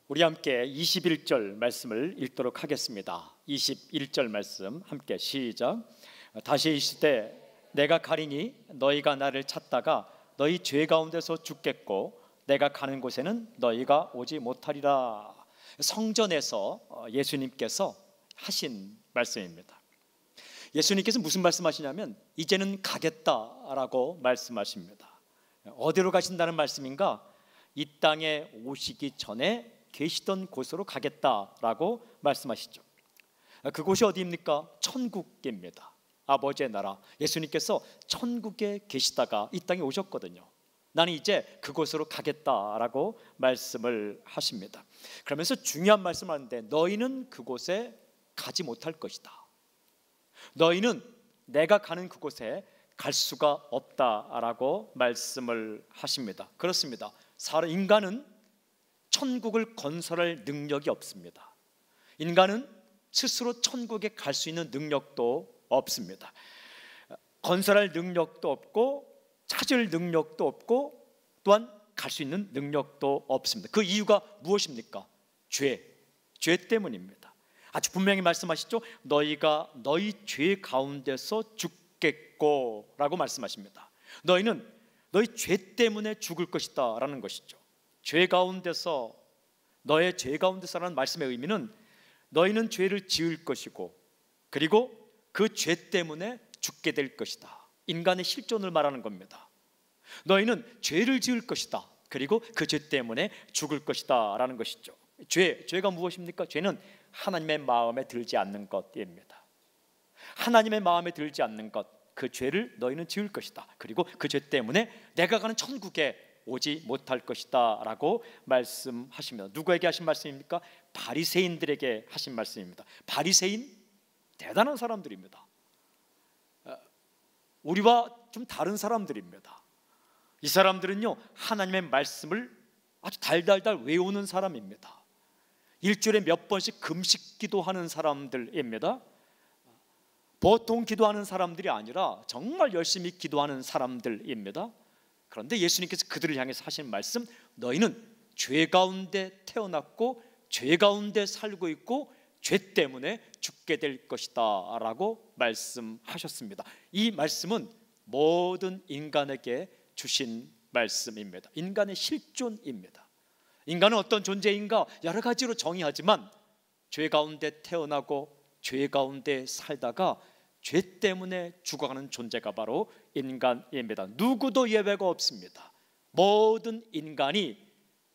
우리 함께 21절 말씀을 읽도록 하겠습니다. 21절 말씀 함께 시작. 다시 이르시되 내가 가리니 너희가 나를 찾다가 너희 죄 가운데서 죽겠고 내가 가는 곳에는 너희가 오지 못하리라. 성전에서 예수님께서 하신 말씀입니다. 예수님께서 무슨 말씀하시냐면 이제는 가겠다라고 말씀하십니다. 어디로 가신다는 말씀인가? 이 땅에 오시기 전에 계시던 곳으로 가겠다라고 말씀하시죠. 그곳이 어디입니까? 천국입니다. 아버지의 나라. 예수님께서 천국에 계시다가 이 땅에 오셨거든요. 나는 이제 그곳으로 가겠다라고 말씀을 하십니다. 그러면서 중요한 말씀을 하는데 너희는 그곳에 가지 못할 것이다. 너희는 내가 가는 그곳에 갈 수가 없다라고 말씀을 하십니다. 그렇습니다. 인간은 천국을 건설할 능력이 없습니다. 인간은 스스로 천국에 갈 수 있는 능력도 없습니다. 건설할 능력도 없고 찾을 능력도 없고 또한 갈 수 있는 능력도 없습니다. 그 이유가 무엇입니까? 죄 때문입니다. 아주 분명히 말씀하시죠. 너희가 너희 죄 가운데서 죽겠고 라고 말씀하십니다. 너희는 너희 죄 때문에 죽을 것이다 라는 것이죠. 죄 가운데서, 너의 죄 가운데서라는 말씀의 의미는 너희는 죄를 지을 것이고 그리고 그 죄 때문에 죽게 될 것이다. 인간의 실존을 말하는 겁니다. 너희는 죄를 지을 것이다. 그리고 그 죄 때문에 죽을 것이다 라는 것이죠. 죄가 무엇입니까? 죄는 하나님의 마음에 들지 않는 것입니다. 하나님의 마음에 들지 않는 것, 그 죄를 너희는 지을 것이다. 그리고 그 죄 때문에 내가 가는 천국에 오지 못할 것이다 라고 말씀하십니다. 누구에게 하신 말씀입니까? 바리새인들에게 하신 말씀입니다. 바리새인 대단한 사람들입니다. 우리와 좀 다른 사람들입니다. 이 사람들은요 하나님의 말씀을 아주 달달달 외우는 사람입니다. 일주일에 몇 번씩 금식 기도하는 사람들입니다. 보통 기도하는 사람들이 아니라 정말 열심히 기도하는 사람들입니다. 그런데 예수님께서 그들을 향해서 하신 말씀, 너희는 죄 가운데 태어났고 죄 가운데 살고 있고 죄 때문에 죽게 될 것이다 라고 말씀하셨습니다. 이 말씀은 모든 인간에게 주신 말씀입니다. 인간의 실존입니다. 인간은 어떤 존재인가 여러 가지로 정의하지만 죄 가운데 태어나고 죄 가운데 살다가 죄 때문에 죽어가는 존재가 바로 인간입니다. 누구도 예외가 없습니다. 모든 인간이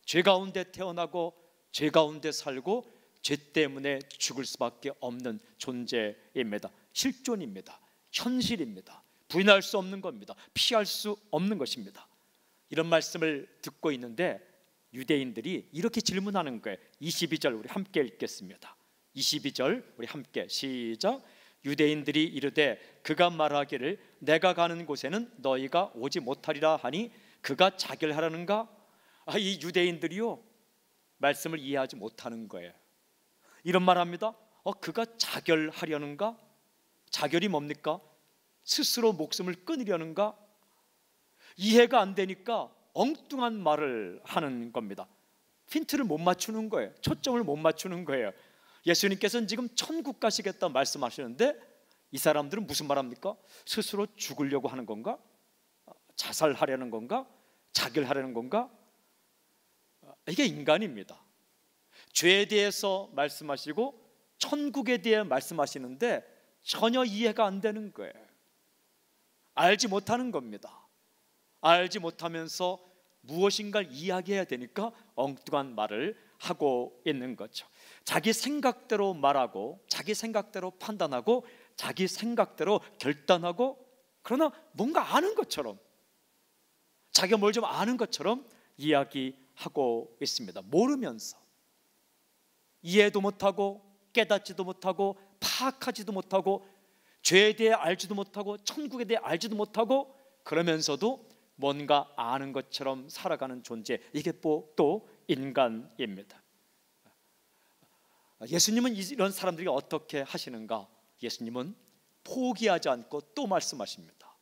죄 가운데 태어나고 죄 가운데 살고 죄 때문에 죽을 수밖에 없는 존재입니다. 실존입니다. 현실입니다. 부인할 수 없는 겁니다. 피할 수 없는 것입니다. 이런 말씀을 듣고 있는데 유대인들이 이렇게 질문하는 거예요. 22절 우리 함께 읽겠습니다. 22절 우리 함께 시작. 유대인들이 이르되 그가 말하기를 내가 가는 곳에는 너희가 오지 못하리라 하니 그가 자결하라는가? 이 유대인들이요 말씀을 이해하지 못하는 거예요. 이런 말합니다. 그가 자결하려는가? 자결이 뭡니까? 스스로 목숨을 끊으려는가? 이해가 안 되니까 엉뚱한 말을 하는 겁니다. 핀트를 못 맞추는 거예요. 초점을 못 맞추는 거예요. 예수님께서는 지금 천국 가시겠다 말씀하시는데 이 사람들은 무슨 말합니까? 스스로 죽으려고 하는 건가? 자살하려는 건가? 자결하려는 건가? 이게 인간입니다. 죄에 대해서 말씀하시고 천국에 대해 말씀하시는데 전혀 이해가 안 되는 거예요. 알지 못하는 겁니다. 알지 못하면서 무엇인가를 이야기해야 되니까 엉뚱한 말을 하고 있는 거죠. 자기 생각대로 말하고 자기 생각대로 판단하고 자기 생각대로 결단하고 그러나 뭔가 아는 것처럼 자기가 뭘 좀 아는 것처럼 이야기하고 있습니다. 모르면서 이해도 못하고 깨닫지도 못하고 파악하지도 못하고 죄에 대해 알지도 못하고 천국에 대해 알지도 못하고 그러면서도 뭔가 아는 것처럼 살아가는 존재, 이게 또 인간입니다. 예수님은 이런 사람들이 어떻게 하시는가? 예수님은 포기하지 않고 또 말씀하십니다.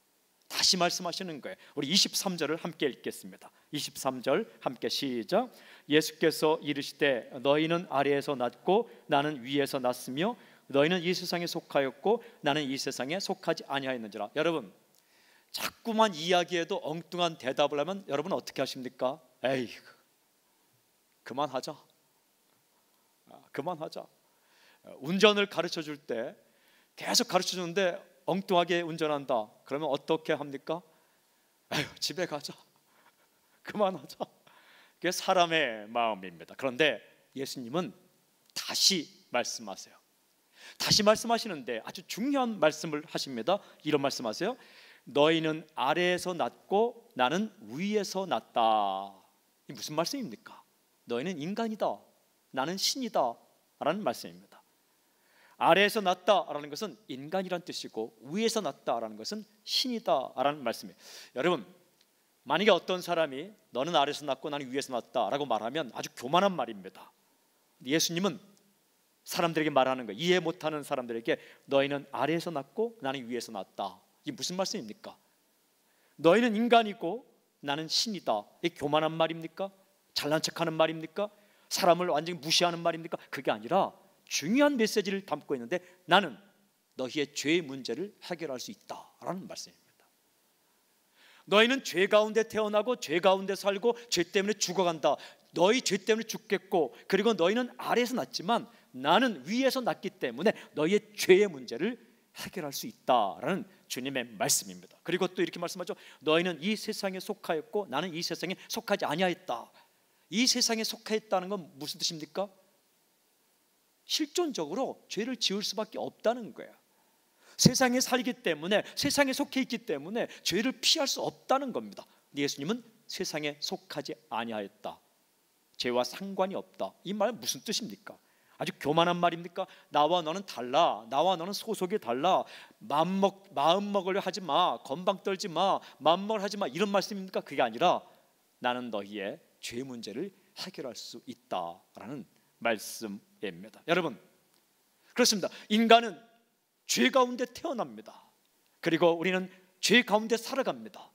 다시 말씀하시는 거예요. 우리 23절을 함께 읽겠습니다. 23절 함께 시작. 예수께서 이르시되 너희는 아래에서 났고 나는 위에서 났으며 너희는 이 세상에 속하였고 나는 이 세상에 속하지 아니하였는지라. 여러분, 자꾸만 이야기해도 엉뚱한 대답을 하면 여러분 어떻게 하십니까? 에이, 그만하자. 그만하자. 운전을 가르쳐 줄 때 계속 가르쳐 주는데 엉뚱하게 운전한다. 그러면 어떻게 합니까? 에휴, 집에 가자. 그만하자. 그게 사람의 마음입니다. 그런데 예수님은 다시 말씀하세요. 다시 말씀하시는데 아주 중요한 말씀을 하십니다. 이런 말씀하세요. 너희는 아래에서 났고 나는 위에서 났다. 이 무슨 말씀입니까? 너희는 인간이다, 나는 신이다 라는 말씀입니다. 아래에서 났다라는 것은 인간이란 뜻이고 위에서 났다라는 것은 신이다라는 말씀이에요. 여러분, 만약에 어떤 사람이 너는 아래에서 났고 나는 위에서 났다라고 말하면 아주 교만한 말입니다. 예수님은 사람들에게 말하는 거예요. 이해 못하는 사람들에게 너희는 아래에서 났고 나는 위에서 났다. 이게 무슨 말씀입니까? 너희는 인간이고 나는 신이다. 이게 교만한 말입니까? 잘난 척하는 말입니까? 사람을 완전히 무시하는 말입니까? 그게 아니라 중요한 메시지를 담고 있는데 나는 너희의 죄의 문제를 해결할 수 있다라는 말씀입니다. 너희는 죄 가운데 태어나고 죄 가운데 살고 죄 때문에 죽어간다. 너희 죄 때문에 죽겠고 그리고 너희는 아래에서 났지만 나는 위에서 났기 때문에 너희의 죄의 문제를 해결할 수 있다라는 주님의 말씀입니다. 그리고 또 이렇게 말씀하죠. 너희는 이 세상에 속하였고 나는 이 세상에 속하지 아니하였다. 이 세상에 속하였다는 건 무슨 뜻입니까? 실존적으로 죄를 지을 수밖에 없다는 거예요. 세상에 살기 때문에, 세상에 속해 있기 때문에 죄를 피할 수 없다는 겁니다. 예수님은 세상에 속하지 아니하였다. 죄와 상관이 없다. 이 말은 무슨 뜻입니까? 아주 교만한 말입니까? 나와 너는 달라. 나와 너는 소속이 달라. 마음 먹으려 하지 마. 건방 떨지 마. 마음 먹으려 하지 마. 이런 말씀입니까? 그게 아니라 나는 너희의 죄 문제를 해결할 수 있다라는 말씀입니다. 여러분, 그렇습니다. 인간은 죄 가운데 태어납니다. 그리고 우리는 죄 가운데 살아갑니다.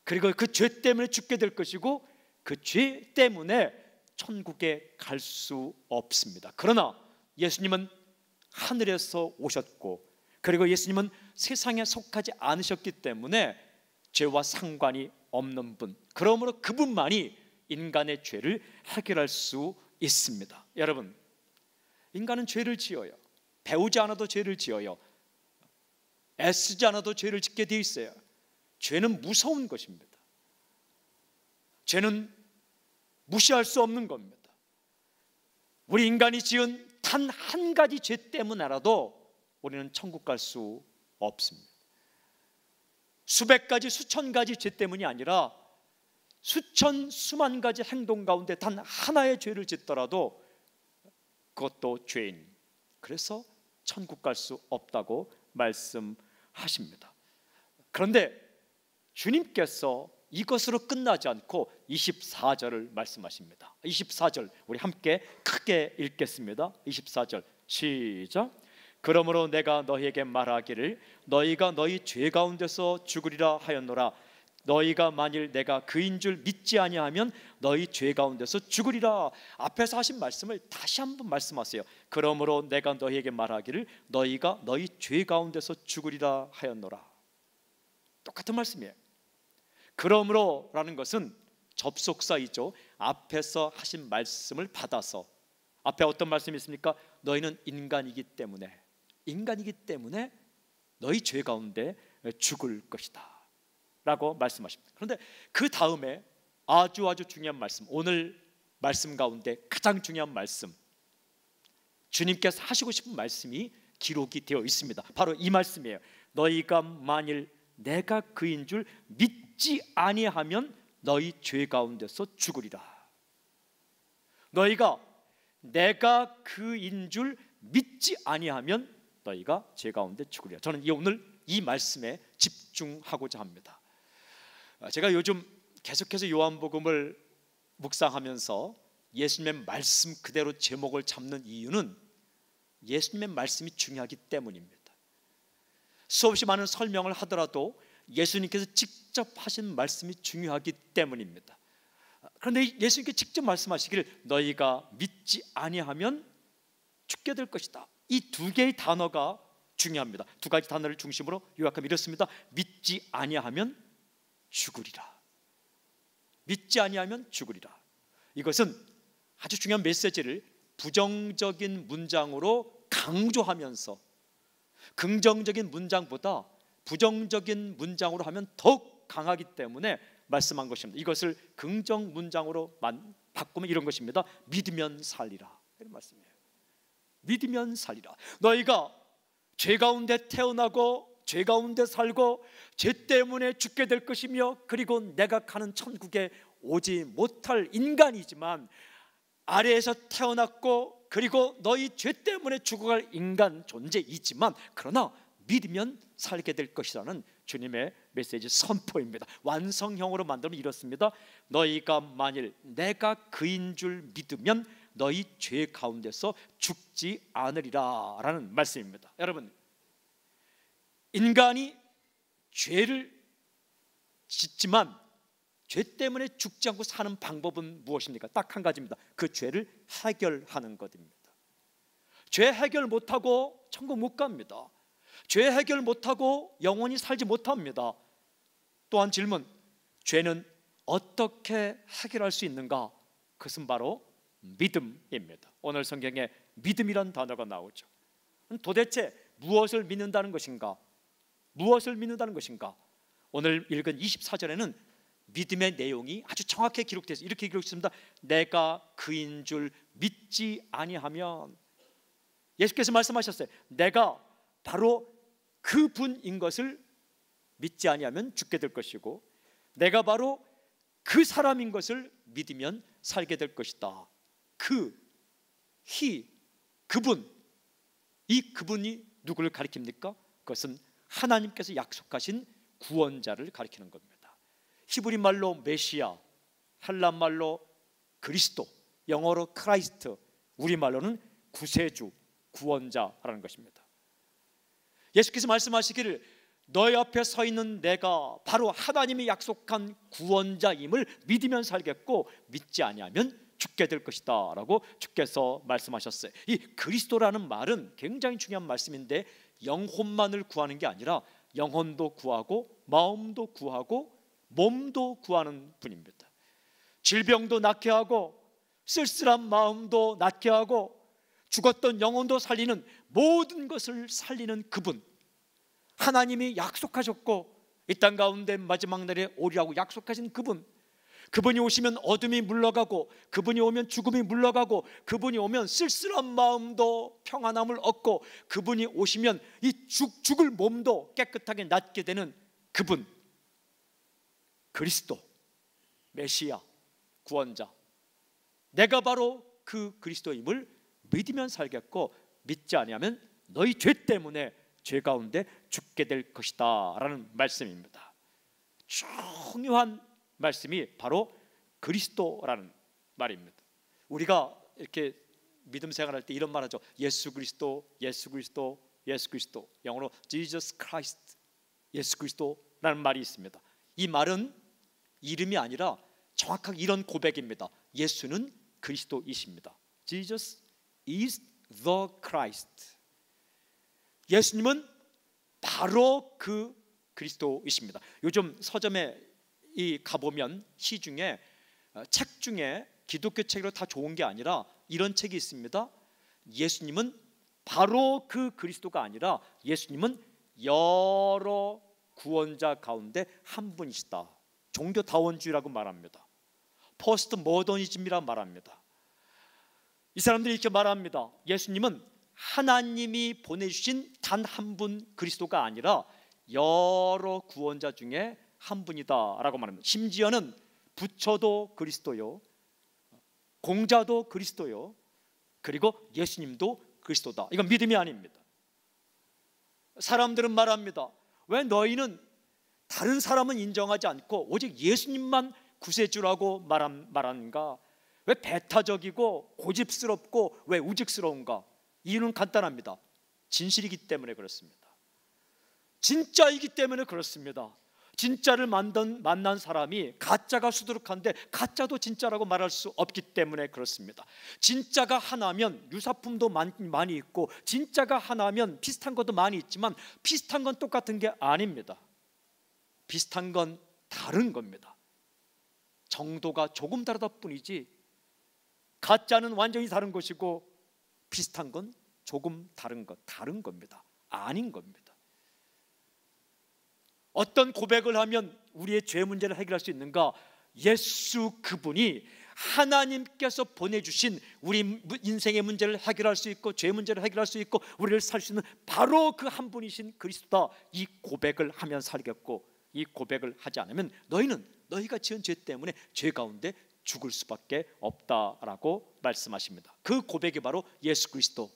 그리고 그 죄 때문에 죽게 될 것이고 그 죄 때문에 천국에 갈 수 없습니다. 그러나 예수님은 하늘에서 오셨고 그리고 예수님은 세상에 속하지 않으셨기 때문에 죄와 상관이 없는 분, 그러므로 그분만이 인간의 죄를 해결할 수 있습니다. 여러분, 인간은 죄를 지어요. 배우지 않아도 죄를 지어요. 애쓰지 않아도 죄를 짓게 되어 있어요. 죄는 무서운 것입니다. 죄는 무시할 수 없는 겁니다. 우리 인간이 지은 단 한 가지 죄 때문에라도 우리는 천국 갈 수 없습니다. 수백 가지, 수천 가지 죄 때문이 아니라 수천, 수만 가지 행동 가운데 단 하나의 죄를 짓더라도 그것도 죄인. 그래서 천국 갈 수 없다고 말씀하십니다. 그런데 주님께서 이것으로 끝나지 않고 24절을 말씀하십니다. 24절 우리 함께 크게 읽겠습니다. 24절 시작. 그러므로 내가 너희에게 말하기를 너희가 너희 죄 가운데서 죽으리라 하였노라. 너희가 만일 내가 그인 줄 믿지 아니하면 너희 죄 가운데서 죽으리라. 앞에서 하신 말씀을 다시 한번 말씀하세요. 그러므로 내가 너희에게 말하기를 너희가 너희 죄 가운데서 죽으리라 하였노라. 똑같은 말씀이에요. 그러므로라는 것은 접속사이죠. 앞에서 하신 말씀을 받아서 앞에 어떤 말씀이 있습니까? 너희는 인간이기 때문에 너희 죄 가운데 죽을 것이다 라고 말씀하십니다. 그런데 그 다음에 아주 중요한 말씀, 오늘 말씀 가운데 가장 중요한 말씀, 주님께서 하시고 싶은 말씀이 기록이 되어 있습니다. 바로 이 말씀이에요. 너희가 만일 내가 그인 줄 믿지 아니하면 너희 죄 가운데서 죽으리라. 너희가 내가 그인 줄 믿지 아니하면 너희가 죄 가운데 죽으리라. 저는 오늘 이 말씀에 집중하고자 합니다. 제가 요즘 계속해서 요한복음을 묵상하면서 예수님의 말씀 그대로 제목을 잡는 이유는 예수님의 말씀이 중요하기 때문입니다. 수없이 많은 설명을 하더라도 예수님께서 직접 하신 말씀이 중요하기 때문입니다. 그런데 예수님께 직접 말씀하시기를 너희가 믿지 아니하면 죽게 될 것이다. 이 두 개의 단어가 중요합니다. 두 가지 단어를 중심으로 요약하면 이렇습니다. 믿지 아니하면 죽으리라. 믿지 아니하면 죽으리라. 이것은 아주 중요한 메시지를 부정적인 문장으로 강조하면서 긍정적인 문장보다 부정적인 문장으로 하면 더욱 강하기 때문에 말씀한 것입니다. 이것을 긍정 문장으로 바꾸면 이런 것입니다. 믿으면 살리라. 이런 말씀이에요. 믿으면 살리라. 너희가 죄 가운데 태어나고 죄 가운데 살고 죄 때문에 죽게 될 것이며 그리고 내가 가는 천국에 오지 못할 인간이지만 아래에서 태어났고 그리고 너희 죄 때문에 죽어갈 인간 존재이지만 그러나 믿으면 살게 될 것이라는 주님의 메시지 선포입니다. 완성형으로 만들면 이렇습니다. 너희가 만일 내가 그인 줄 믿으면 너희 죄 가운데서 죽지 않으리라 라는 말씀입니다. 여러분, 인간이 죄를 짓지만 죄 때문에 죽지 않고 사는 방법은 무엇입니까? 딱 한 가지입니다. 그 죄를 해결하는 것입니다. 죄 해결 못하고 천국 못 갑니다. 죄 해결 못하고 영원히 살지 못합니다. 또한 질문, 죄는 어떻게 해결할 수 있는가? 그것은 바로 믿음입니다. 오늘 성경에 믿음이란 단어가 나오죠. 도대체 무엇을 믿는다는 것인가? 무엇을 믿는다는 것인가? 오늘 읽은 24절에는 믿음의 내용이 아주 정확하게 기록되어 있습니다. 이렇게 기록했습니다. 내가 그인 줄 믿지 아니하면, 예수께서 말씀하셨어요. 내가 바로 그분인 것을 믿지 아니하면 죽게 될 것이고 내가 바로 그 사람인 것을 믿으면 살게 될 것이다. 그분, 이 그분이 누구를 가리킵니까? 그것은 하나님께서 약속하신 구원자를 가리키는 겁니다. 히브리 말로 메시아, 헬란 말로 그리스도, 영어로 크라이스트, 우리말로는 구세주, 구원자라는 것입니다. 예수께서 말씀하시기를 너희 앞에 서 있는 내가 바로 하나님이 약속한 구원자임을 믿으면 살겠고 믿지 아니하면 죽게 될 것이다 라고 주께서 말씀하셨어요. 이 그리스도라는 말은 굉장히 중요한 말씀인데 영혼만을 구하는 게 아니라 영혼도 구하고 마음도 구하고 몸도 구하는 분입니다. 질병도 낫게 하고 쓸쓸한 마음도 낫게 하고 죽었던 영혼도 살리는 모든 것을 살리는 그분, 하나님이 약속하셨고 이 땅 가운데 마지막 날에 오리라고 약속하신 그분이 오시면 어둠이 물러가고 그분이 오면 죽음이 물러가고 그분이 오면 쓸쓸한 마음도 평안함을 얻고 그분이 오시면 이 죽을 몸도 깨끗하게 낫게 되는 그분, 그리스도, 메시아, 구원자, 내가 바로 그 그리스도임을 믿으면 살겠고 믿지 아니하면 너희 죄 때문에 죄 가운데 죽게 될 것이다 라는 말씀입니다. 중요한 말씀이 바로 그리스도라는 말입니다. 우리가 이렇게 믿음 생활할 때 이런 말 하죠. 예수 그리스도, 예수 그리스도, 예수 그리스도, 영어로 Jesus Christ, 예수 그리스도라는 말이 있습니다. 이 말은 이름이 아니라 정확하게 이런 고백입니다. 예수는 그리스도이십니다. Jesus is the Christ. 예수님은 바로 그 그리스도이십니다. 요즘 서점에 가보면 시중에 책 중에 기독교 책으로 다 좋은 게 아니라 이런 책이 있습니다. 예수님은 바로 그 그리스도가 아니라 예수님은 여러 구원자 가운데 한 분이시다. 종교다원주의라고 말합니다. 포스트 모더니즘이라고 말합니다. 이 사람들이 이렇게 말합니다. 예수님은 하나님이 보내주신 단 한 분 그리스도가 아니라 여러 구원자 중에 한 분이다 라고 말합니다. 심지어는 부처도 그리스도요, 공자도 그리스도요, 그리고 예수님도 그리스도다. 이건 믿음이 아닙니다. 사람들은 말합니다. 왜 너희는 다른 사람은 인정하지 않고 오직 예수님만 구세주라고 말하는가? 왜 배타적이고 고집스럽고 왜 우직스러운가? 이유는 간단합니다. 진실이기 때문에 그렇습니다. 진짜이기 때문에 그렇습니다. 진짜를 만난 사람이 가짜가 수두룩한데 가짜도 진짜라고 말할 수 없기 때문에 그렇습니다. 진짜가 하나면 유사품도 많이 있고, 진짜가 하나면 비슷한 것도 많이 있지만 비슷한 건 똑같은 게 아닙니다. 비슷한 건 다른 겁니다. 정도가 조금 다르다 뿐이지 가짜는 완전히 다른 것이고 비슷한 건 조금 다른 겁니다. 아닌 겁니다. 어떤 고백을 하면 우리의 죄 문제를 해결할 수 있는가? 예수 그분이 하나님께서 보내주신 우리 인생의 문제를 해결할 수 있고 죄 문제를 해결할 수 있고 우리를 살 수 있는 바로 그 한 분이신 그리스도다. 이 고백을 하면 살겠고, 이 고백을 하지 않으면 너희가 지은 죄 때문에 죄 가운데 죽을 수밖에 없다라고 말씀하십니다. 그 고백이 바로 예수 그리스도,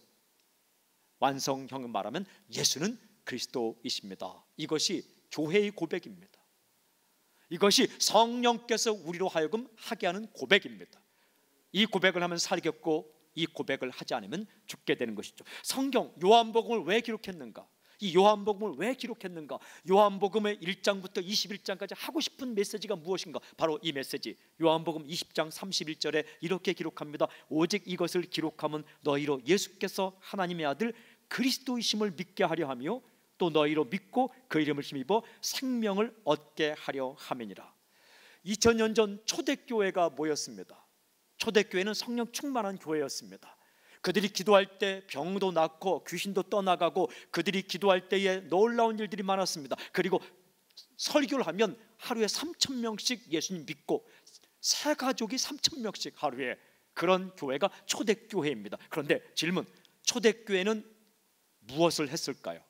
완성형 말하면 예수는 그리스도이십니다. 이것이 교회의 고백입니다. 이것이 성령께서 우리로 하여금 하게 하는 고백입니다. 이 고백을 하면 살겠고 이 고백을 하지 않으면 죽게 되는 것이죠. 성경 요한복음을 왜 기록했는가? 이 요한복음을 왜 기록했는가? 요한복음의 1장부터 21장까지 하고 싶은 메시지가 무엇인가? 바로 이 메시지. 요한복음 20장 31절에 이렇게 기록합니다. 오직 이것을 기록하면 너희로 예수께서 하나님의 아들 그리스도이심을 믿게 하려 하며 또 너희로 믿고 그 이름을 힘입어 생명을 얻게 하려 함이니라. 2000년 전 초대교회가 모였습니다. 초대교회는 성령 충만한 교회였습니다. 그들이 기도할 때 병도 낫고 귀신도 떠나가고, 그들이 기도할 때에 놀라운 일들이 많았습니다. 그리고 설교를 하면 하루에 3,000명씩 예수님 믿고 새 가족이 3,000명씩 하루에, 그런 교회가 초대교회입니다. 그런데 질문, 초대교회는 무엇을 했을까요?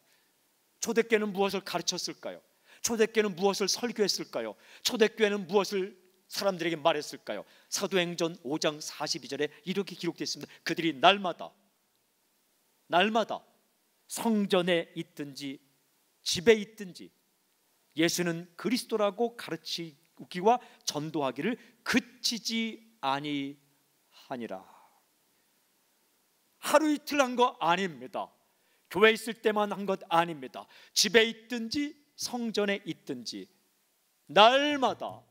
초대교회는 무엇을 가르쳤을까요? 초대교회는 무엇을 설교했을까요? 초대교회는 무엇을 사람들에게 말했을까요? 사도행전 5장 42절에 이렇게 기록되어 있습니다. 그들이 날마다 성전에 있든지 집에 있든지 예수는 그리스도라고 가르치기와 전도하기를 그치지 아니하니라. 하루 이틀 한 거 아닙니다. 교회에 있을 때만 한 것 아닙니다. 집에 있든지 성전에 있든지 날마다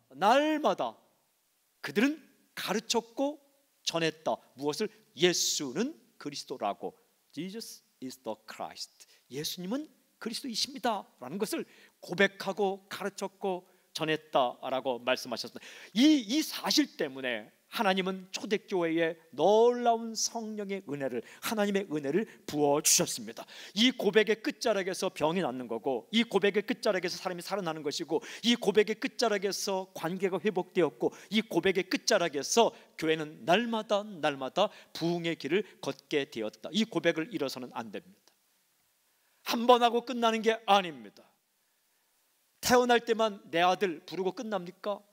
그들은 가르쳤고 전했다. 무엇을? 예수는 그리스도라고. Jesus is the Christ. 예수님은 그리스도이십니다 라는 것을 고백하고 가르쳤고 전했다라고 말씀하셨습니다. 이 사실 때문에 하나님은 초대교회에 놀라운 성령의 은혜를, 하나님의 은혜를 부어주셨습니다. 이 고백의 끝자락에서 병이 낫는 거고, 이 고백의 끝자락에서 사람이 살아나는 것이고, 이 고백의 끝자락에서 관계가 회복되었고, 이 고백의 끝자락에서 교회는 날마다 부흥의 길을 걷게 되었다. 이 고백을 잃어서는 안 됩니다. 한 번 하고 끝나는 게 아닙니다. 태어날 때만 내 아들 부르고 끝납니까?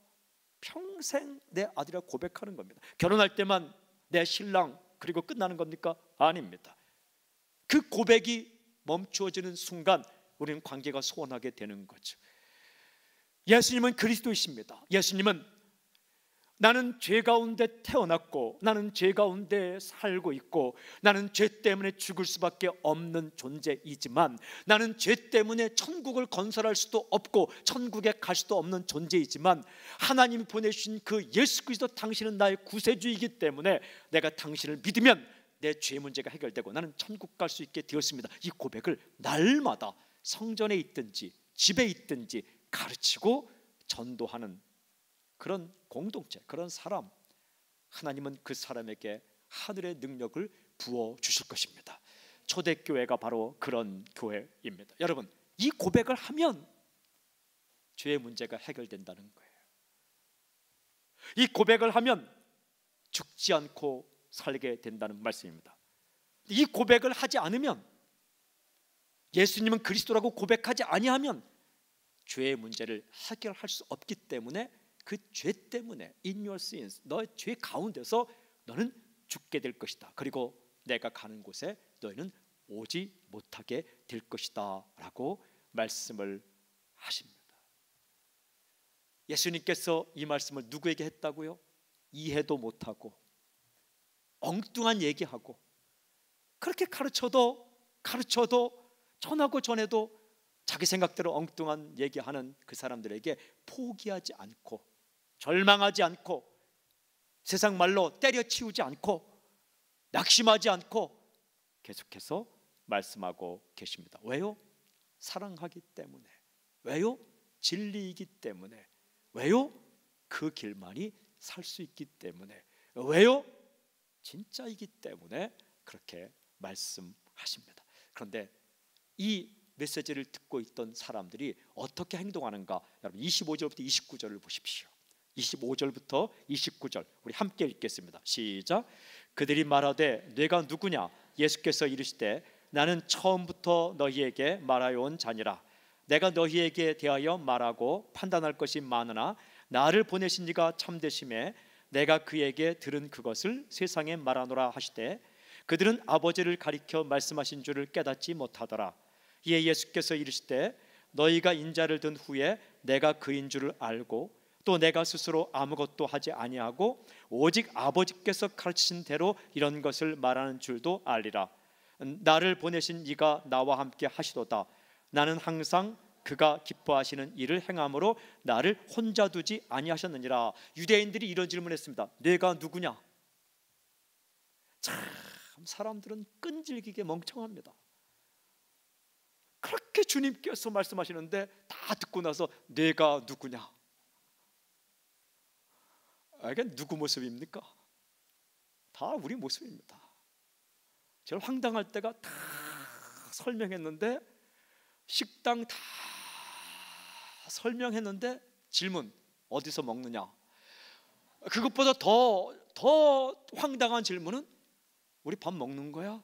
평생 내 아들이라고 고백하는 겁니다. 결혼할 때만 내 신랑 그리고 끝나는 겁니까? 아닙니다. 그 고백이 멈추어지는 순간 우리는 관계가 소원하게 되는 거죠. 예수님은 그리스도이십니다. 예수님은 나는 죄 가운데 태어났고 나는 죄 가운데 살고 있고 나는 죄 때문에 죽을 수밖에 없는 존재이지만, 나는 죄 때문에 천국을 건설할 수도 없고 천국에 갈 수도 없는 존재이지만, 하나님이 보내주신 그 예수 그리스도 당신은 나의 구세주이기 때문에 내가 당신을 믿으면 내 죄 문제가 해결되고 나는 천국 갈 수 있게 되었습니다. 이 고백을 날마다 성전에 있든지 집에 있든지 가르치고 전도하는 그런 공동체, 그런 사람, 하나님은 그 사람에게 하늘의 능력을 부어주실 것입니다. 초대교회가 바로 그런 교회입니다. 여러분, 이 고백을 하면 죄의 문제가 해결된다는 거예요. 이 고백을 하면 죽지 않고 살게 된다는 말씀입니다. 이 고백을 하지 않으면, 예수님은 그리스도라고 고백하지 아니하면 죄의 문제를 해결할 수 없기 때문에, 그 죄 때문에 in your sins, 너의 죄 가운데서 너는 죽게 될 것이다. 그리고 내가 가는 곳에 너희는 오지 못하게 될 것이다 라고 말씀을 하십니다. 예수님께서 이 말씀을 누구에게 했다고요? 이해도 못하고 엉뚱한 얘기하고 그렇게 가르쳐도 전하고 전해도 자기 생각대로 엉뚱한 얘기하는 그 사람들에게 포기하지 않고, 절망하지 않고, 세상 말로 때려치우지 않고, 낙심하지 않고 계속해서 말씀하고 계십니다. 왜요? 사랑하기 때문에. 왜요? 진리이기 때문에. 왜요? 그 길만이 살 수 있기 때문에. 왜요? 진짜이기 때문에 그렇게 말씀하십니다. 그런데 이 메시지를 듣고 있던 사람들이 어떻게 행동하는가? 여러분 25절부터 29절을 보십시오. 25절부터 29절 우리 함께 읽겠습니다. 시작. 그들이 말하되 네가 누구냐? 예수께서 이르시되 나는 처음부터 너희에게 말하여 온 자니라. 내가 너희에게 대하여 말하고 판단할 것이 많으나 나를 보내신 이가 참되심에 내가 그에게 들은 그것을 세상에 말하노라 하시되 그들은 아버지를 가리켜 말씀하신 줄을 깨닫지 못하더라. 이에 예수께서 이르시되 너희가 인자를 든 후에 내가 그인 줄을 알고 또 내가 스스로 아무것도 하지 아니하고 오직 아버지께서 가르치신 대로 이런 것을 말하는 줄도 알리라. 나를 보내신 이가 나와 함께 하시도다. 나는 항상 그가 기뻐하시는 일을 행함으로 나를 혼자 두지 아니하셨느니라. 유대인들이 이런 질문했습니다. 내가 누구냐? 참 사람들은 끈질기게 멍청합니다. 그렇게 주님께서 말씀하시는데 다 듣고 나서 내가 누구냐? 이게 누구 모습입니까? 다 우리 모습입니다. 제가 황당할 때가 다 설명했는데, 식당 다 설명했는데 질문 어디서 먹느냐? 그것보다 더 황당한 질문은 우리 밥 먹는 거야?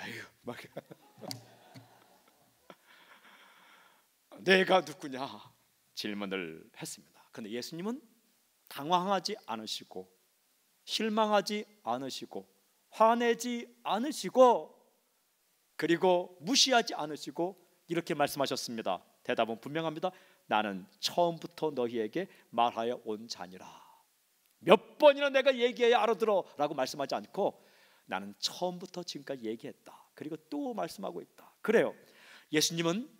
에휴, 막 내가 누구냐 질문을 했습니다. 그런데 예수님은 당황하지 않으시고 실망하지 않으시고 화내지 않으시고 그리고 무시하지 않으시고 이렇게 말씀하셨습니다. 대답은 분명합니다. 나는 처음부터 너희에게 말하여 온 자니라. 몇 번이나 내가 얘기해야 알아들어 라고 말씀하지 않고 나는 처음부터 지금까지 얘기했다. 그리고 또 말씀하고 있다. 그래요. 예수님은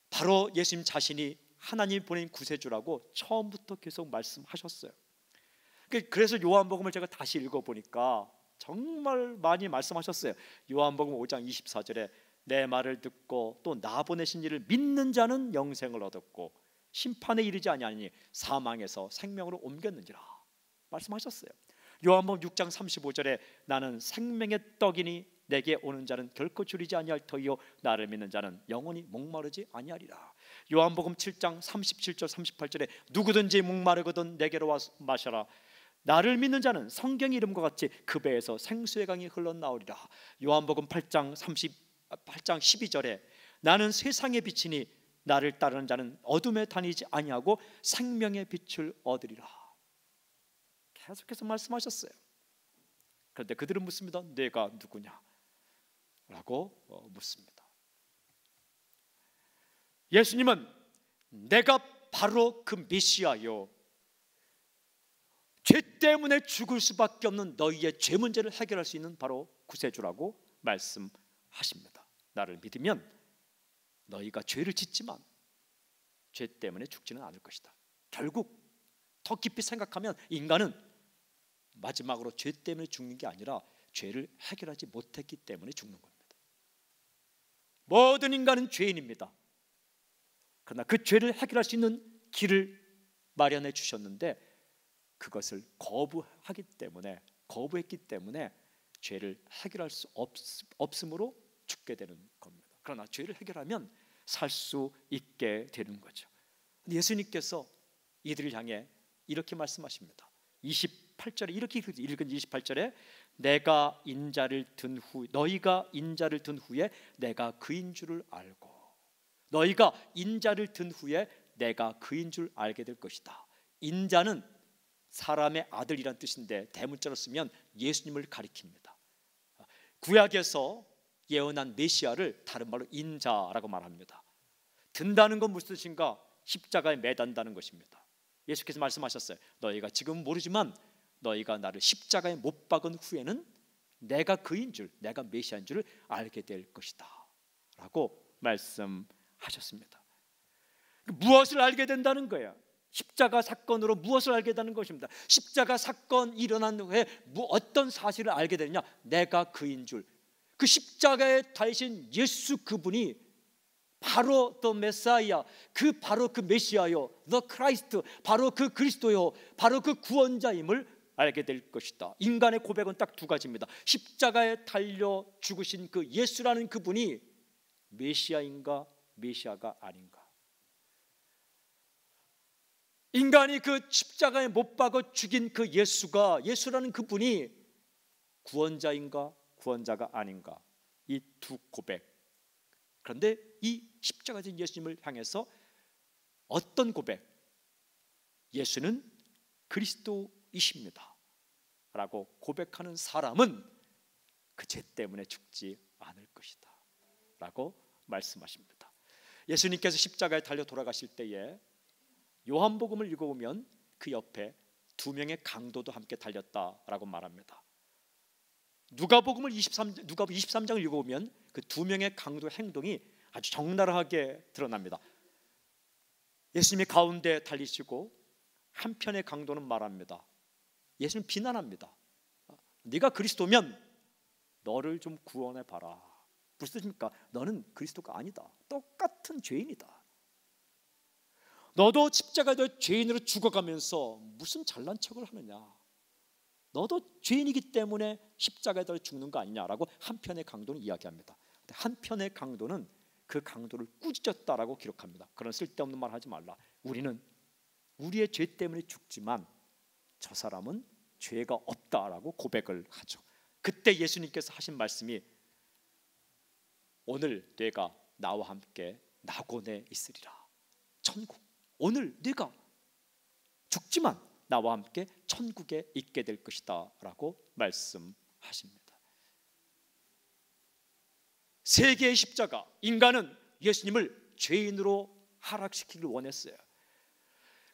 바로 예수님 자신이 하나님 보낸 구세주라고 처음부터 계속 말씀하셨어요. 그래서 요한복음을 제가 다시 읽어보니까 정말 많이 말씀하셨어요. 요한복음 5장 24절에 내 말을 듣고 또 나 보내신 이를 믿는 자는 영생을 얻었고 심판에 이르지 아니하니 사망에서 생명으로 옮겼는지라 말씀하셨어요. 요한복음 6장 35절에 나는 생명의 떡이니 내게 오는 자는 결코 줄이지 아니할 터이요 나를 믿는 자는 영원히 목마르지 아니하리라. 요한복음 7장 37절 38절에 누구든지 목마르거든 내게로 와서 마셔라. 나를 믿는 자는 성경 이름과 같이 그 배에서 생수의 강이 흘러나오리라. 요한복음 8장 12절에 나는 세상의 빛이니 나를 따르는 자는 어둠에 다니지 아니하고 생명의 빛을 얻으리라. 계속해서 말씀하셨어요. 그런데 그들은 묻습니다. 내가 누구냐? 라고 묻습니다. 예수님은 내가 바로 그 메시아요, 죄 때문에 죽을 수밖에 없는 너희의 죄 문제를 해결할 수 있는 바로 구세주라고 말씀하십니다. 나를 믿으면 너희가 죄를 짓지만 죄 때문에 죽지는 않을 것이다. 결국 더 깊이 생각하면 인간은 마지막으로 죄 때문에 죽는 게 아니라 죄를 해결하지 못했기 때문에 죽는 겁니다. 모든 인간은 죄인입니다. 그러나 그 죄를 해결할 수 있는 길을 마련해 주셨는데 그것을 거부했기 때문에 죄를 해결할 수 없음으로 죽게 되는 겁니다. 그러나 죄를 해결하면 살 수 있게 되는 거죠. 예수님께서 이들을 향해 이렇게 말씀하십니다. 28절에 이렇게 읽은 28절에 너희가 인자를 든 후에 내가 그인 줄을 알고 너희가 인자를 든 후에 내가 그인 줄 알게 될 것이다. 인자는 사람의 아들이란 뜻인데 대문자로 쓰면 예수님을 가리킵니다. 구약에서 예언한 메시아를 다른 말로 인자라고 말합니다. 든다는 건 무슨 뜻인가? 십자가에 매단다는 것입니다. 예수께서 말씀하셨어요. 너희가 지금 모르지만 너희가 나를 십자가에 못 박은 후에는 내가 그인 줄, 내가 메시아인 줄을 알게 될 것이다 라고 말씀하셨습니다. 무엇을 알게 된다는 거야? 십자가 사건으로 무엇을 알게 되는 것입니다. 십자가 사건 일어난 후에 어떤 사실을 알게 되느냐? 내가 그인 줄. 그 십자가에 달리신 예수 그분이 바로 the 메사이아, 바로 그 메시아요, the Christ, 바로 그 그리스도요, 바로 그 구원자임을 알게 될 것이다. 인간의 고백은 딱 두 가지입니다. 십자가에 달려 죽으신 그 예수라는 그분이 메시아인가 메시아가 아닌가. 인간이 그 십자가에 못 박아 죽인 그 예수라는 그분이 구원자인가 구원자가 아닌가. 이 두 고백. 그런데 이 십자가 진 예수님을 향해서 어떤 고백? 예수는 그리스도이십니다 라고 고백하는 사람은 그 죄 때문에 죽지 않을 것이다 라고 말씀하십니다. 예수님께서 십자가에 달려 돌아가실 때에 요한복음을 읽어보면 그 옆에 두 명의 강도도 함께 달렸다라고 말합니다. 누가복음을 23장을 읽어보면 그 두 명의 강도의 행동이 아주 적나라하게 드러납니다. 예수님이 가운데 달리시고 한편의 강도는 말합니다. 예수님 비난합니다. 네가 그리스도면 너를 좀 구원해 봐라. 무슨 뜻입니까? 너는 그리스도가 아니다. 똑같은 죄인이다. 너도 십자가에 죄인으로 죽어가면서 무슨 잘난 척을 하느냐. 너도 죄인이기 때문에 십자가에 달려 죽는 거 아니냐라고 한편의 강도는 이야기합니다. 한편의 강도는 그 강도를 꾸짖었다라고 기록합니다. 그런 쓸데없는 말 하지 말라. 우리는 우리의 죄 때문에 죽지만 저 사람은 죄가 없다라고 고백을 하죠. 그때 예수님께서 하신 말씀이 오늘 네가 나와 함께 낙원에 있으리라. 천국. 오늘 네가 죽지만 나와 함께 천국에 있게 될 것이다 라고 말씀하십니다. 세 개의 십자가. 인간은 예수님을 죄인으로 하락시키길 원했어요.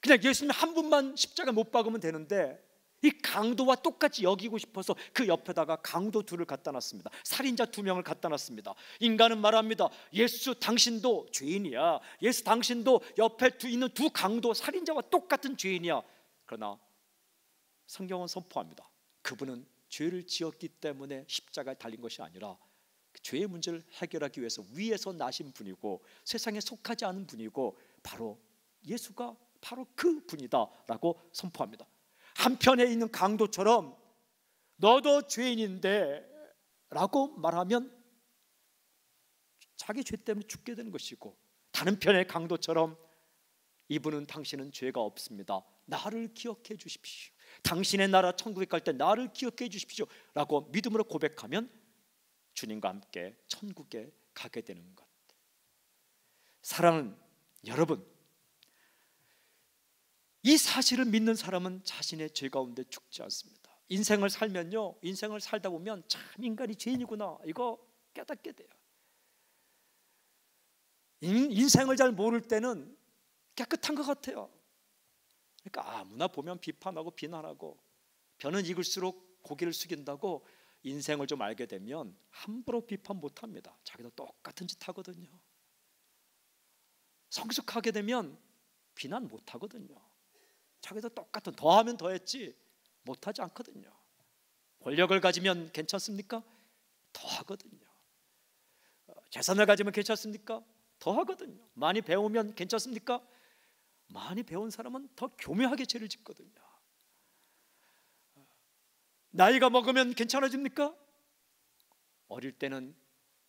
그냥 예수님 한 분만 십자가 못 박으면 되는데 이 강도와 똑같이 여기고 싶어서 그 옆에다가 강도 둘을 갖다 놨습니다. 살인자 두 명을 갖다 놨습니다. 인간은 말합니다. 예수 당신도 죄인이야. 예수 당신도 옆에 있는 두 강도 살인자와 똑같은 죄인이야. 그러나 성경은 선포합니다. 그분은 죄를 지었기 때문에 십자가에 달린 것이 아니라 그 죄의 문제를 해결하기 위해서 위에서 나신 분이고 세상에 속하지 않은 분이고 바로 예수가 바로 그 분이다 라고 선포합니다. 한편에 있는 강도처럼 너도 죄인인데 라고 말하면 자기 죄 때문에 죽게 되는 것이고, 다른 편의 강도처럼 이분은 당신은 죄가 없습니다. 나를 기억해 주십시오. 당신의 나라 천국에 갈 때 나를 기억해 주십시오 라고 믿음으로 고백하면 주님과 함께 천국에 가게 되는 것. 사랑하는 여러분, 이 사실을 믿는 사람은 자신의 죄 가운데 죽지 않습니다. 인생을 살면요, 인생을 살다 보면 참 인간이 죄인이구나 이거 깨닫게 돼요. 인생을 잘 모를 때는 깨끗한 것 같아요. 그러니까 아무나 보면 비판하고 비난하고 벼는 익을수록 고개를 숙인다고 인생을 좀 알게 되면 함부로 비판 못합니다. 자기도 똑같은 짓 하거든요. 성숙하게 되면 비난 못하거든요. 자기도 똑같은, 더하면 더했지 못하지 않거든요. 권력을 가지면 괜찮습니까? 더하거든요. 재산을 가지면 괜찮습니까? 더하거든요. 많이 배우면 괜찮습니까? 많이 배운 사람은 더 교묘하게 죄를 짓거든요. 나이가 먹으면 괜찮아집니까? 어릴 때는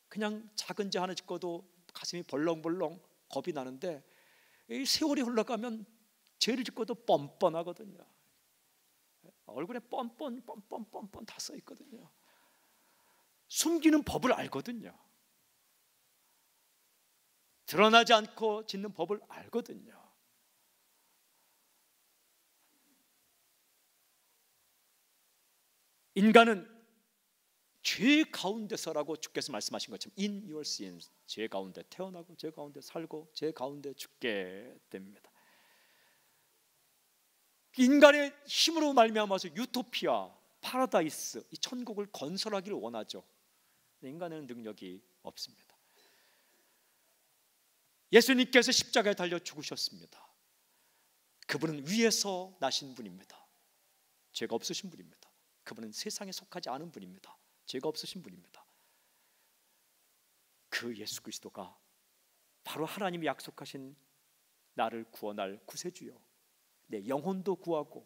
그냥 작은 죄 하나 짓고도 가슴이 벌렁벌렁 겁이 나는데 이 세월이 흘러가면 죄를 짓고도 뻔뻔하거든요. 얼굴에 뻔뻔 다 써 있거든요. 숨기는 법을 알거든요. 드러나지 않고 짓는 법을 알거든요. 인간은 죄 가운데서라고 주께서 말씀하신 것처럼 in your sins, 죄 가운데 태어나고 죄 가운데 살고 죄 가운데 죽게 됩니다. 인간의 힘으로 말미암아서 유토피아, 파라다이스, 이 천국을 건설하기를 원하죠. 인간에는 능력이 없습니다. 예수님께서 십자가에 달려 죽으셨습니다. 그분은 위에서 나신 분입니다. 죄가 없으신 분입니다. 그분은 세상에 속하지 않은 분입니다. 죄가 없으신 분입니다. 그 예수 그리스도가 바로 하나님이 약속하신 나를 구원할 구세주요, 내 영혼도 구하고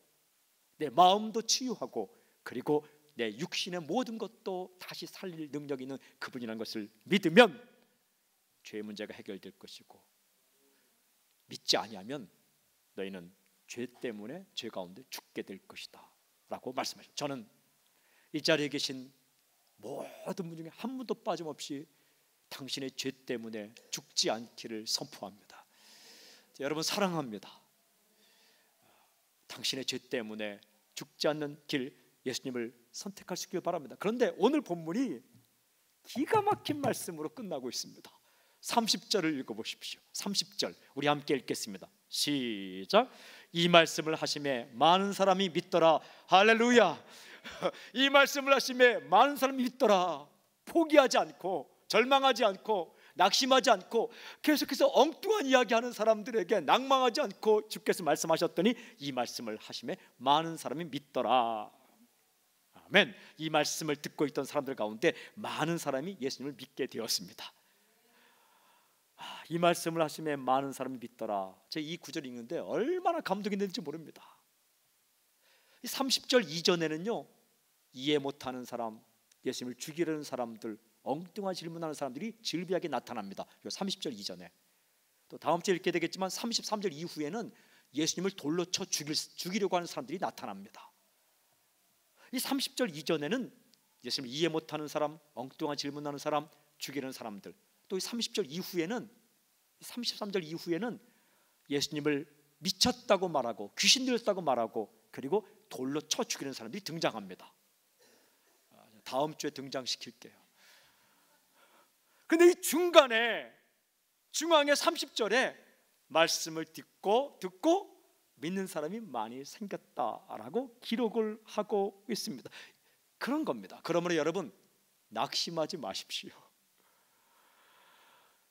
내 마음도 치유하고 그리고 내 육신의 모든 것도 다시 살릴 능력이 있는 그분이라는 것을 믿으면 죄의 문제가 해결될 것이고, 믿지 아니하면 너희는 죄 때문에 죄 가운데 죽게 될 것이다 라고 말씀하셨죠. 저는 이 자리에 계신 모든 분 중에 한 분도 빠짐없이 당신의 죄 때문에 죽지 않기를 선포합니다. 여러분 사랑합니다. 당신의 죄 때문에 죽지 않는 길, 예수님을 선택할 수 있길 바랍니다. 그런데 오늘 본문이 기가 막힌 말씀으로 끝나고 있습니다. 30절을 읽어보십시오. 30절 우리 함께 읽겠습니다. 시작. 이 말씀을 하심에 많은 사람이 믿더라. 할렐루야. 이 말씀을 하심에 많은 사람이 믿더라. 포기하지 않고, 절망하지 않고, 낙심하지 않고, 계속해서 엉뚱한 이야기하는 사람들에게 낭망하지 않고 주께서 말씀하셨더니 이 말씀을 하심에 많은 사람이 믿더라. 아멘. 이 말씀을 듣고 있던 사람들 가운데 많은 사람이 예수님을 믿게 되었습니다. 이 말씀을 하심에 많은 사람이 믿더라. 제가 이 구절 읽는데 얼마나 감동이 되는지 모릅니다. 30절 이전에는요, 이해 못하는 사람, 예수님을 죽이려는 사람들, 엉뚱한 질문하는 사람들이 질비하게 나타납니다. 30절 이전에. 또 다음 주에 읽게 되겠지만 33절 이후에는 예수님을 돌로 쳐 죽이려고 하는 사람들이 나타납니다. 이 30절 이전에는 예수님을 이해 못하는 사람, 엉뚱한 질문하는 사람, 죽이려는 사람들, 또 30절 이후에는, 33절 이후에는 예수님을 미쳤다고 말하고 귀신 들렸다고 말하고 그리고 돌로 쳐 죽이는 사람들이 등장합니다. 다음 주에 등장시킬게요. 근데 이 중간에 중앙의 30절에 말씀을 듣고 믿는 사람이 많이 생겼다라고 기록을 하고 있습니다. 그런 겁니다. 그러므로 여러분 낙심하지 마십시오.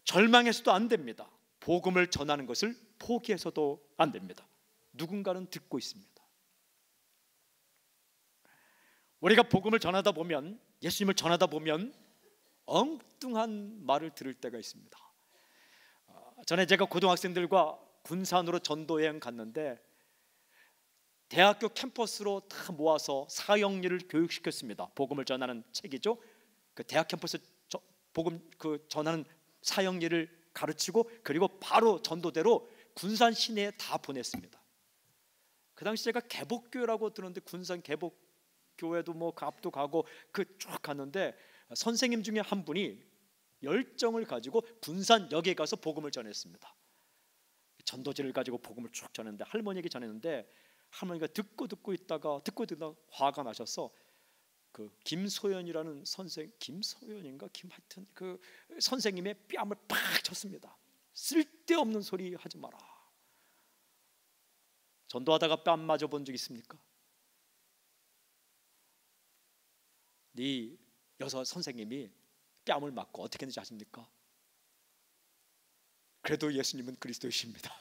절망해서도 안 됩니다. 복음을 전하는 것을 포기해서도 안 됩니다. 누군가는 듣고 있습니다. 우리가 복음을 전하다 보면, 예수님을 전하다 보면 엉뚱한 말을 들을 때가 있습니다. 전에 제가 고등학생들과 군산으로 전도여행 갔는데 대학교 캠퍼스로 다 모아서 사형리를 교육시켰습니다. 복음을 전하는 책이죠. 그 대학 캠퍼스 복음 전하는 사형리를 가르치고 그리고 바로 전도대로 군산 시내에 다 보냈습니다. 그 당시 제가 개복교회라고 들었는데 군산 개복교회도 뭐 앞도 가고 쭉 갔는데 선생님 중에 한 분이 열정을 가지고 군산역에 가서 복음을 전했습니다. 전도지를 가지고 복음을 쭉 전했는데 할머니에게 전했는데 할머니가 듣고 있다가 화가 나셔서 그 김소연이라는 김소연인가 하여튼 그 선생님의 뺨을 팍 쳤습니다. 쓸데없는 소리 하지 마라. 전도하다가 뺨 맞아 본 적 있습니까? 네 여사 선생님이 뺨을 맞고 어떻게 했는지 아십니까? 그래도 예수님은 그리스도이십니다.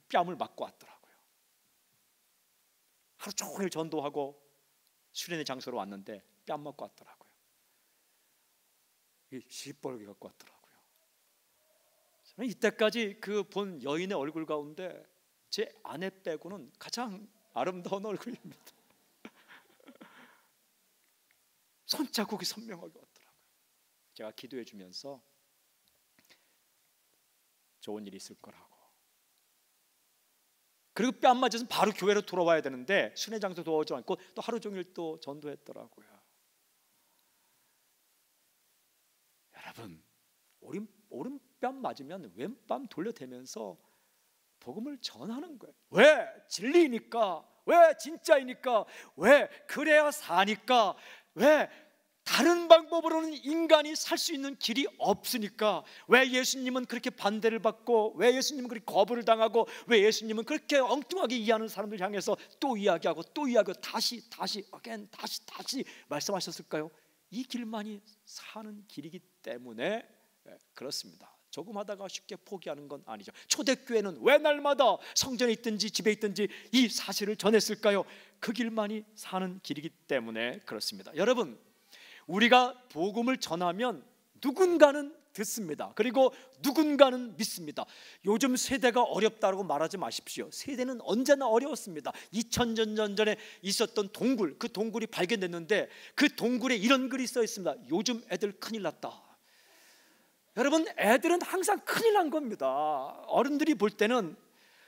뺨을 맞고 왔더라고요. 하루 종일 전도하고 수련의 장소로 왔는데 뺨 맞고 왔더라고요. 시뻘게 갖고 왔더라고요. 저는 이때까지 그 본 여인의 얼굴 가운데 제 아내 빼고는 가장 아름다운 얼굴입니다. 손자국이 선명하게 왔더라고요. 제가 기도해 주면서 좋은 일이 있을 거라고. 그리고 뺨 맞아서 바로 교회로 돌아와야 되는데 순회 장소 도와주지 않고 또 하루 종일 또 전도했더라고요. 여러분, 오른뺨 맞으면 왼뺨 돌려대면서 복음을 전하는 거예요. 왜? 진리니까. 왜? 진짜이니까. 왜? 그래야 사니까. 왜? 다른 방법으로는 인간이 살 수 있는 길이 없으니까 왜 예수님은 그렇게 반대를 받고, 왜 예수님은 그렇게 거부를 당하고, 왜 예수님은 그렇게 엉뚱하게 이해하는 사람들 향해서 또 이야기하고 또 이야기하고 다시 again 다시 말씀하셨을까요? 이 길만이 사는 길이기 때문에 그렇습니다. 조금 하다가 쉽게 포기하는 건 아니죠. 초대교회는 왜 날마다 성전에 있든지 집에 있든지 이 사실을 전했을까요? 그 길만이 사는 길이기 때문에 그렇습니다. 여러분, 우리가 복음을 전하면 누군가는 듣습니다. 그리고 누군가는 믿습니다. 요즘 세대가 어렵다고 말하지 마십시오. 세대는 언제나 어려웠습니다. 2000년 전에 있었던 동굴, 그 동굴이 발견됐는데 그 동굴에 이런 글이 써 있습니다. 요즘 애들 큰일 났다. 여러분, 애들은 항상 큰일 난 겁니다. 어른들이 볼 때는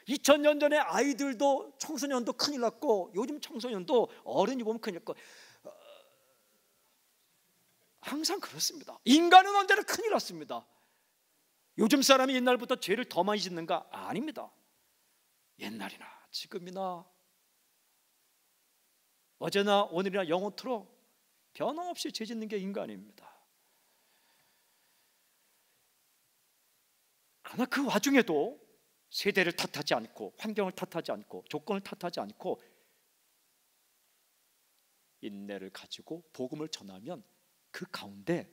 2000년 전에 아이들도 청소년도 큰일 났고 요즘 청소년도 어른이 보면 큰일 났고 항상 그렇습니다. 인간은 언제나 큰일 났습니다. 요즘 사람이 옛날부터 죄를 더 많이 짓는가? 아닙니다. 옛날이나 지금이나 어제나 오늘이나 영원토록 변함없이 죄 짓는 게 인간입니다. 그러나 그 와중에도 세대를 탓하지 않고, 환경을 탓하지 않고, 조건을 탓하지 않고 인내를 가지고 복음을 전하면 그 가운데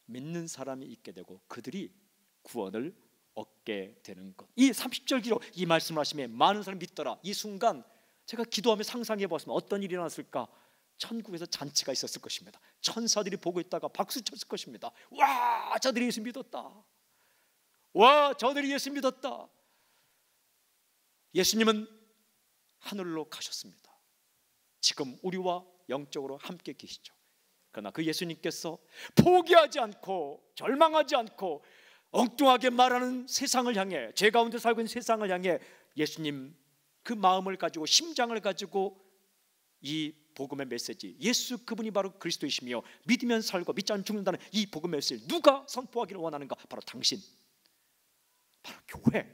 믿는 사람이 있게 되고 그들이 구원을 얻게 되는 것. 이 30절 기로 이 말씀을 하시면 많은 사람이 믿더라. 이 순간 제가 기도하며 상상해 보았으면 어떤 일이 일어났을까? 천국에서 잔치가 있었을 것입니다. 천사들이 보고 있다가 박수 쳤을 것입니다. 와, 저들이 예수 믿었다. 와, 저들이 예수 믿었다. 예수님은 하늘로 가셨습니다. 지금 우리와 영적으로 함께 계시죠. 그러나 그 예수님께서 포기하지 않고 절망하지 않고 엉뚱하게 말하는 세상을 향해, 죄 가운데 살고 있는 세상을 향해 예수님 그 마음을 가지고, 심장을 가지고 이 복음의 메시지, 예수 그분이 바로 그리스도이시며 믿으면 살고 믿지 않으면 죽는다는 이 복음의 메시지를 누가 선포하기를 원하는가? 바로 당신, 바로 교회.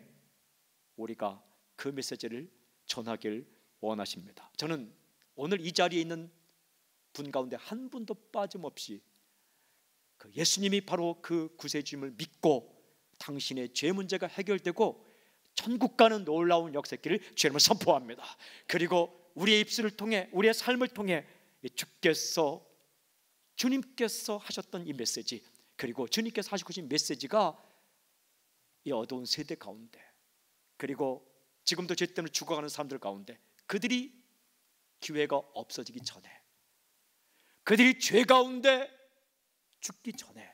우리가 그 메시지를 전하길 원하십니다. 저는 오늘 이 자리에 있는 분 가운데 한 분도 빠짐없이 그 예수님이 바로 그 구세주임을 믿고 당신의 죄 문제가 해결되고 천국 가는 놀라운 역사길을 주님을 선포합니다. 그리고 우리의 입술을 통해, 우리의 삶을 통해 주님께서 하셨던 이 메시지, 그리고 주님께서 하시고 계신 메시지가 이 어두운 세대 가운데, 그리고 지금도 죄 때문에 죽어가는 사람들 가운데, 그들이 기회가 없어지기 전에, 그들이 죄 가운데 죽기 전에,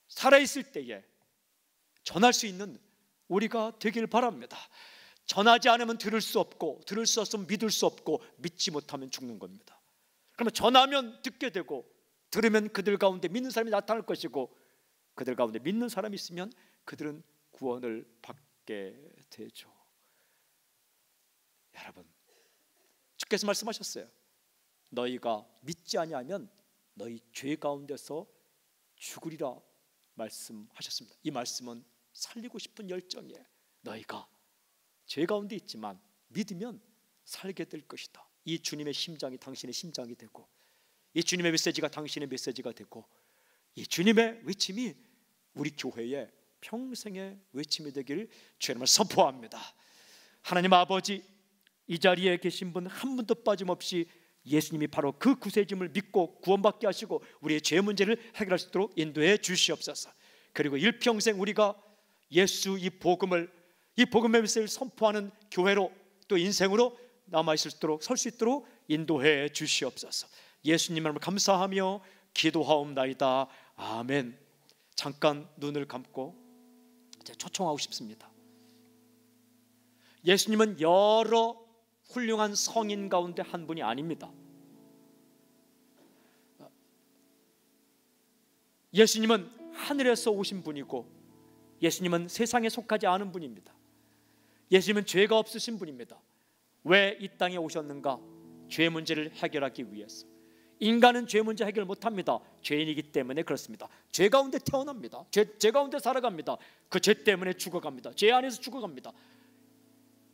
살아있을 때에 전할 수 있는 우리가 되길 바랍니다. 전하지 않으면 들을 수 없고, 들을 수 없으면 믿을 수 없고, 믿지 못하면 죽는 겁니다. 그러면 전하면 듣게 되고, 들으면 그들 가운데 믿는 사람이 나타날 것이고, 그들 가운데 믿는 사람이 있으면 그들은 구원을 받게 되죠. 여러분, 주께서 말씀하셨어요. 너희가 믿지 아니하면 너희 죄 가운데서 죽으리라 말씀하셨습니다. 이 말씀은 살리고 싶은 열정이에요. 너희가 죄 가운데 있지만 믿으면 살게 될 것이다. 이 주님의 심장이 당신의 심장이 되고, 이 주님의 메시지가 당신의 메시지가 되고, 이 주님의 외침이 우리 교회의 평생의 외침이 되기를 주님을 선포합니다. 하나님 아버지, 이 자리에 계신 분 한 분도 빠짐없이 예수님이 바로 그 구세주임을 믿고 구원받게 하시고 우리의 죄 문제를 해결할 수 있도록 인도해 주시옵소서. 그리고 일평생 우리가 예수 이 복음의 메시지를 선포하는 교회로, 또 인생으로 남아있을 수 있도록, 설 수 있도록 인도해 주시옵소서. 예수님 이름으로 감사하며 기도하옵나이다. 아멘. 잠깐 눈을 감고 제가 초청하고 싶습니다. 예수님은 여러 훌륭한 성인 가운데 한 분이 아닙니다. 예수님은 하늘에서 오신 분이고, 예수님은 세상에 속하지 않은 분입니다. 예수님은 죄가 없으신 분입니다. 왜 이 땅에 오셨는가? 죄 문제를 해결하기 위해서. 인간은 죄 문제 해결 못합니다. 죄인이기 때문에 그렇습니다. 죄 가운데 태어납니다. 죄 가운데 살아갑니다. 그 죄 때문에 죽어갑니다. 죄 안에서 죽어갑니다.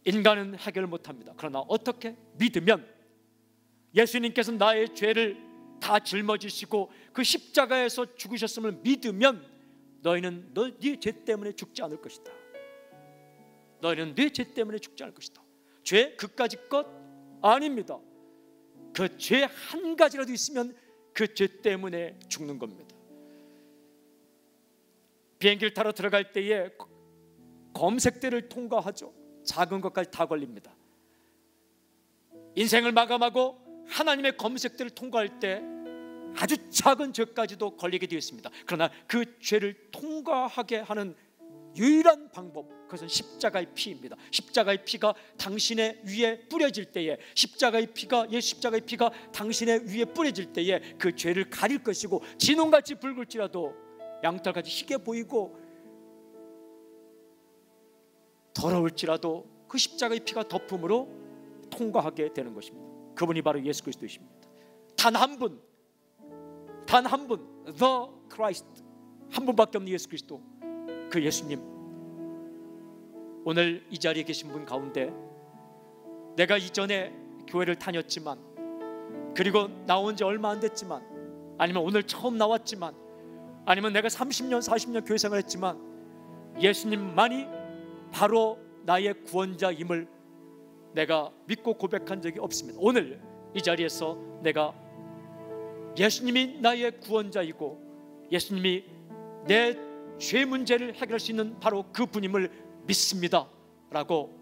인간은 해결 못합니다. 그러나 어떻게? 믿으면 예수님께서 나의 죄를 다 짊어지시고 그 십자가에서 죽으셨음을 믿으면 너희는 네 죄 때문에 죽지 않을 것이다. 너희는 네 죄 때문에 죽지 않을 것이다. 죄 그까짓 것 아닙니다. 그 죄 한 가지라도 있으면 그 죄 때문에 죽는 겁니다. 비행기를 타러 들어갈 때에 검색대를 통과하죠. 작은 것까지 다 걸립니다. 인생을 마감하고 하나님의 검색대를 통과할 때 아주 작은 죄까지도 걸리게 되어 있습니다. 그러나 그 죄를 통과하게 하는 유일한 방법, 그것은 십자가의 피입니다. 십자가의 피가 당신의 위에 뿌려질 때에, 십자가의 피가 당신의 위에 뿌려질 때에 그 죄를 가릴 것이고, 진홍같이 붉을지라도 양털같이 희게 보이고 더러울지라도 그 십자가의 피가 덮음으로 통과하게 되는 것입니다. 그분이 바로 예수 그리스도이십니다. 단 한 분, The Christ, 한 분밖에 없는 예수 그리스도, 그 예수님. 오늘 이 자리에 계신 분 가운데 내가 이전에 교회를 다녔지만, 그리고 나온 지 얼마 안 됐지만, 아니면 오늘 처음 나왔지만, 아니면 내가 30년 40년 교회 생활했지만 예수님만이 바로 나의 구원자임을 내가 믿고 고백한 적이 없습니다. 오늘 이 자리에서 내가 예수님이 나의 구원자이고 예수님이 내 죄 문제를 해결할 수 있는 바로 그 분임을 믿습니다 라고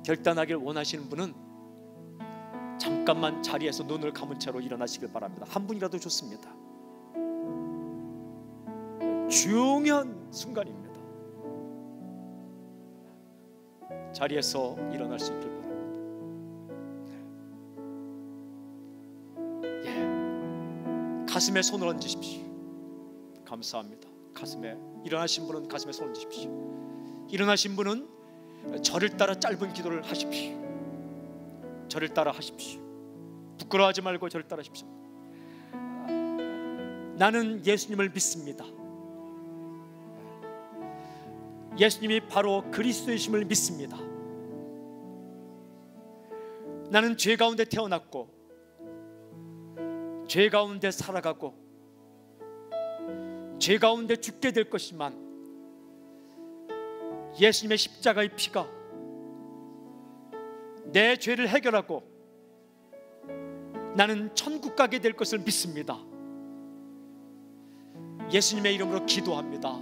결단하길 원하시는 분은 잠깐만 자리에서 눈을 감은 채로 일어나시길 바랍니다. 한 분이라도 좋습니다. 중요한 순간입니다. 자리에서 일어날 수 있길 바랍니다. 가슴에 손을 얹으십시오. 감사합니다. 가슴에, 일어나신 분은 가슴에 손을 얹으십시오. 일어나신 분은 저를 따라 짧은 기도를 하십시오. 저를 따라 하십시오. 부끄러워하지 말고 저를 따라 하십시오. 나는 예수님을 믿습니다. 예수님이 바로 그리스도이심을 믿습니다. 나는 죄 가운데 태어났고 죄 가운데 살아가고 죄 가운데 죽게 될 것이지만 예수님의 십자가의 피가 내 죄를 해결하고 나는 천국 가게 될 것을 믿습니다. 예수님의 이름으로 기도합니다.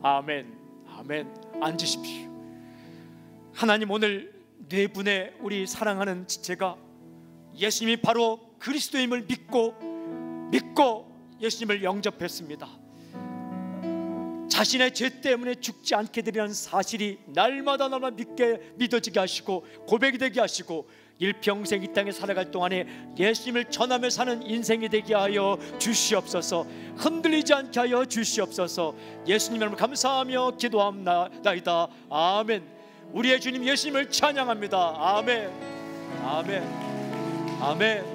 아멘. 아멘. 앉으십시오. 하나님, 오늘 네 분의 우리 사랑하는 지체가 예수님이 바로 그리스도임을 믿고 예수님을 영접했습니다. 자신의 죄 때문에 죽지 않게 되리라는 사실이 날마다 믿어지게 하시고 고백이 되게 하시고 일평생 이 땅에 살아갈 동안에 예수님을 전하며 사는 인생이 되게 하여 주시옵소서. 흔들리지 않게 하여 주시옵소서. 예수님을 감사하며 기도합나이다. 아멘. 우리의 주님 예수님을 찬양합니다. 아멘. 아멘. 아멘.